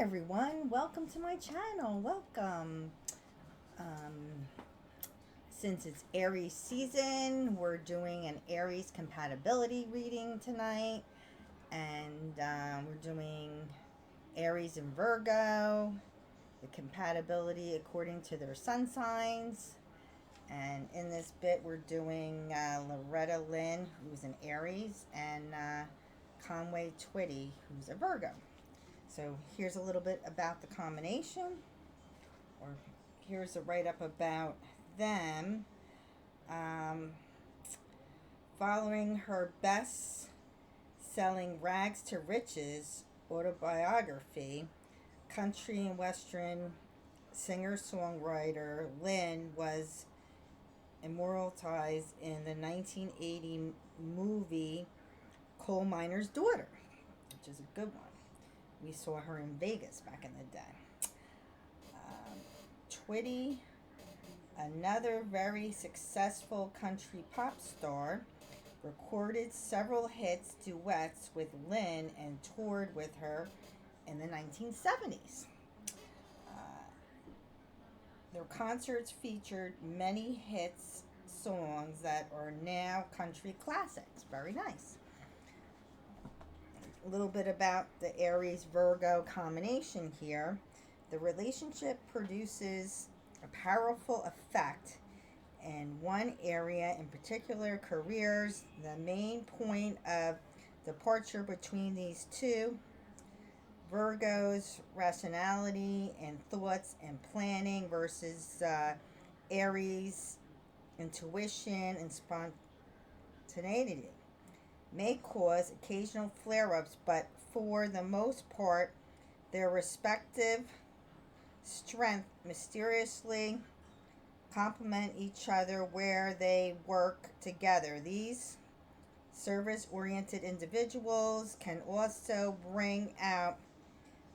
everyone, welcome to my channel. Welcome. Since it's Aries season, we're doing an Aries compatibility reading tonight, and we're doing Aries and Virgo, the compatibility according to their sun signs. And in this bit, we're doing Loretta, Lynn, who's an Aries, and Conway, Twitty, who's a Virgo. So here's a little bit about the combination, or here's a write-up about them. Following her best-selling Rags to Riches autobiography, country and western singer-songwriter Lynn was immortalized in the 1980 movie Coal Miner's Daughter, which is a good one. We saw her in Vegas back in the day. Twitty, another very successful country pop star, recorded several hits duets with Lynn and toured with her in the 1970s. Their concerts featured many hits songs that are now country classics. Very nice. A little bit about the Aries-Virgo combination here. The relationship produces a powerful effect in one area, in particular careers. The main point of departure between these two, Virgo's rationality and thoughts and planning versus Aries' intuition and spontaneity, may cause occasional flare-ups, but for the most part, their respective strength mysteriously complement each other where they work together. These service-oriented individuals can also bring out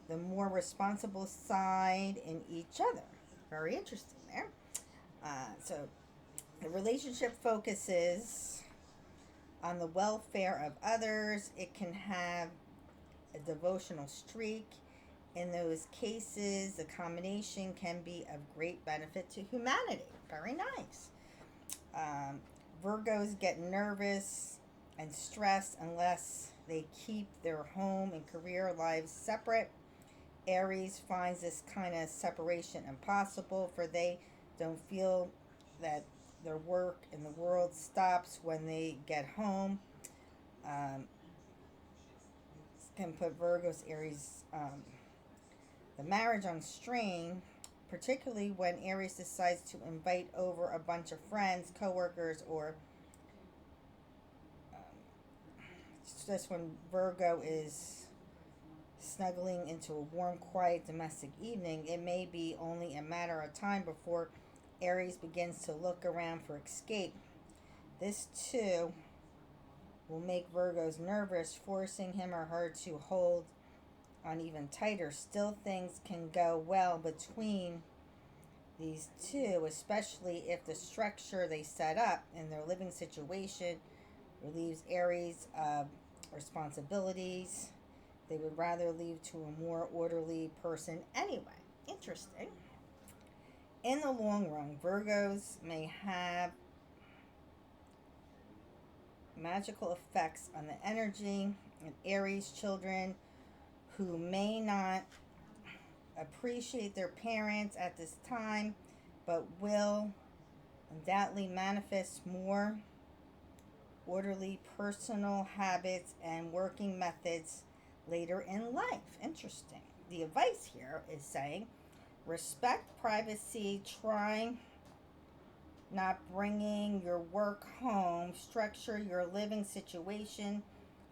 the more responsible side in each other. Very interesting there. So the relationship focuses on the welfare of others. It can have a devotional streak. In those cases, the combination can be of great benefit to humanity. Very nice. Virgos get nervous and stressed unless they keep their home and career lives separate. Aries finds this kind of separation impossible, for they don't feel that their work in the world stops when they get home. This can put Virgo's Aries, the marriage on strain, particularly when Aries decides to invite over a bunch of friends, coworkers, or just when Virgo is snuggling into a warm, quiet domestic evening. It may be only a matter of time before Aries begins to look around for escape. This too will make Virgos nervous, forcing him or her to hold on even tighter. Still, things can go well between these two, especially if the structure they set up in their living situation relieves Aries of responsibilities they would rather leave to a more orderly person anyway. Interesting. In the long run, Virgos may have magical effects on the energy of Aries children who may not appreciate their parents at this time, but will undoubtedly manifest more orderly personal habits and working methods later in life. Interesting. The advice here is saying, respect privacy, try not bringing your work home, structure your living situation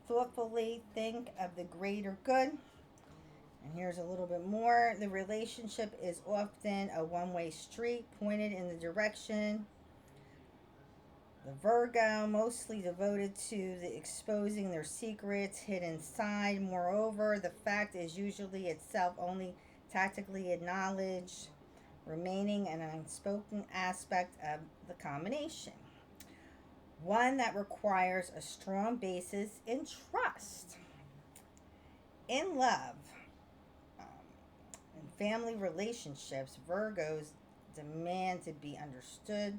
thoughtfully, think of the greater good. And here's a little bit more. The relationship is often a one-way street pointed in the direction the Virgo, mostly devoted to the exposing their secrets, hidden side. Moreover, the fact is usually itself only tactically acknowledged, remaining an unspoken aspect of the combination. One that requires a strong basis in trust. In love, family relationships, Virgos demand to be understood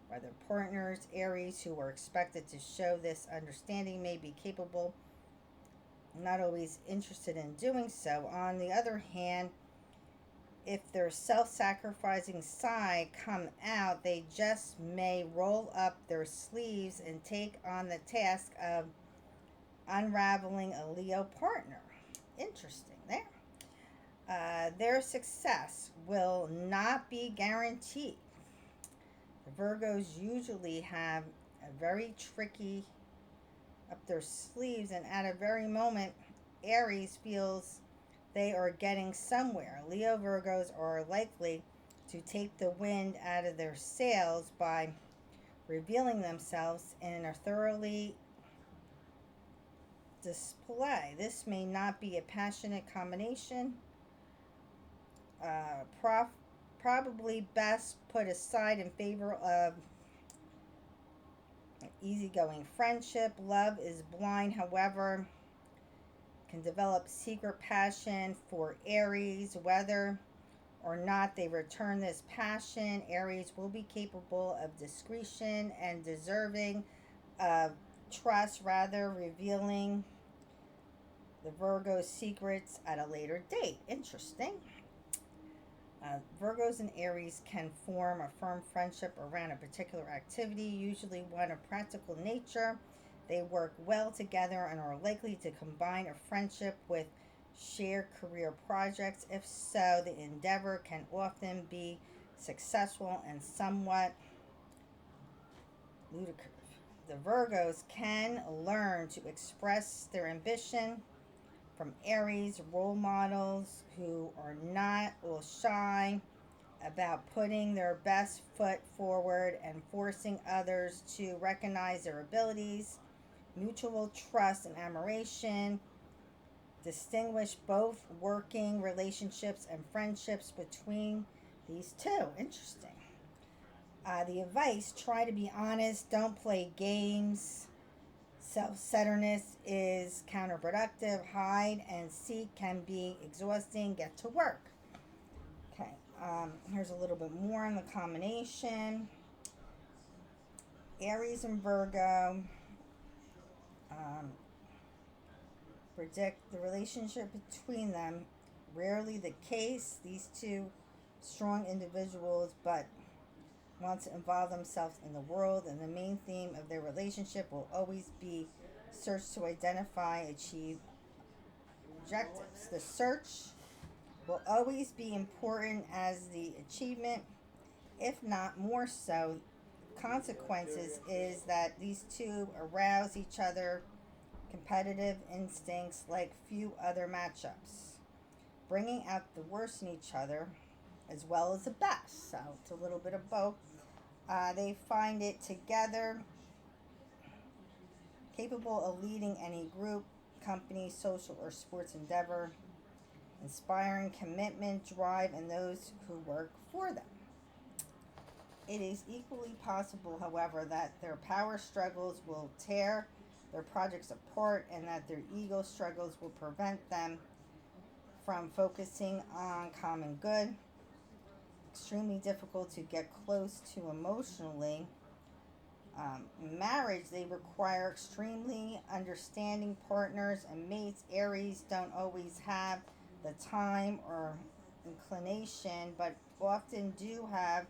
by their partners. Aries, who are expected to show this understanding, may be capable, not always interested in doing so. On the other hand, if their self-sacrificing side come out, they just may roll up their sleeves and take on the task of unraveling a Leo partner. Interesting there. Their success will not be guaranteed. The Virgos usually have a very tricky up their sleeves, and at a very moment, Aries feels they are getting somewhere. Leo Virgos are likely to take the wind out of their sails by revealing themselves in a thoroughly display. This may not be a passionate combination. Probably best put aside in favor of easygoing friendship. Love is blind, however, can develop secret passion for Aries. Whether or not they return this passion, Aries will be capable of discretion and deserving of trust, rather revealing the Virgo's secrets at a later date. Interesting. Virgos and Aries can form a firm friendship around a particular activity, usually one of practical nature. They work well together and are likely to combine a friendship with shared career projects. If so, the endeavor can often be successful and somewhat ludicrous. The Virgos can learn to express their ambition from Aries. Role models who are not all shy about putting their best foot forward and forcing others to recognize their abilities. Mutual trust and admiration distinguish both working relationships and friendships between these two. Interesting. The advice: try to be honest, don't play games. Self-centeredness is counterproductive. Hide and seek can be exhausting. Get to work. Okay, here's a little bit more on the combination. Aries and Virgo predict the relationship between them. Rarely the case. These two strong individuals, but want to involve themselves in the world, and the main theme of their relationship will always be search to identify, achieve objectives. The search will always be important as the achievement, if not more so. Consequences is that these two arouse each other competitive instincts like few other matchups, bringing out the worst in each other as well as the best. So it's a little bit of both. They find it together, capable of leading any group, company, social, or sports endeavor, inspiring commitment, drive in those who work for them. It is equally possible, however, that their power struggles will tear their projects apart and that their ego struggles will prevent them from focusing on common good. Extremely difficult to get close to emotionally. Marriage, they require extremely understanding partners and mates. Aries don't always have the time or inclination, but often do have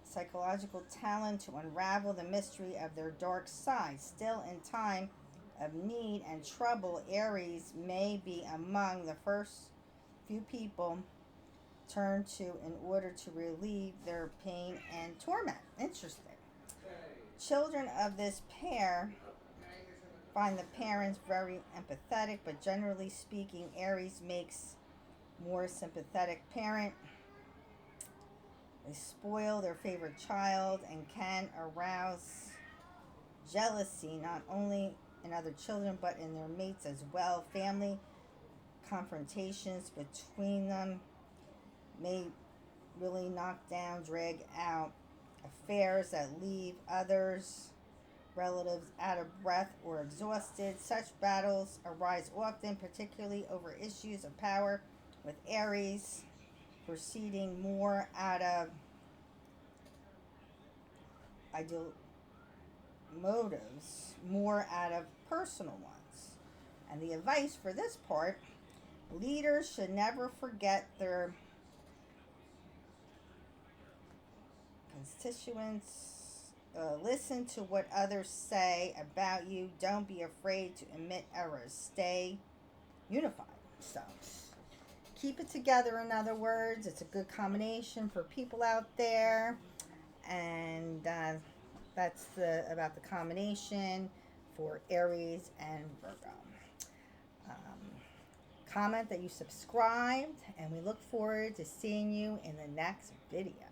psychological talent to unravel the mystery of their dark side. Still, in time of need and trouble, Aries may be among the first few people turn to in order to relieve their pain and torment. Interesting. Children of this pair find the parents very empathetic, but generally speaking, Aries makes more sympathetic parent. They spoil their favorite child and can arouse jealousy not only in other children but in their mates as well. Family confrontations between them may really knock down, drag out affairs that leave others, relatives, out of breath or exhausted. Such battles arise often, particularly over issues of power with Aries proceeding more out of ideal motives, more out of personal ones. And the advice for this part, leaders should never forget their constituents. Listen to what others say about you. Don't be afraid to admit errors. Stay unified. So keep it together, in other words. It's a good combination for people out there. And that's about the combination for Aries and Virgo. Comment that you subscribed, and we look forward to seeing you in the next video.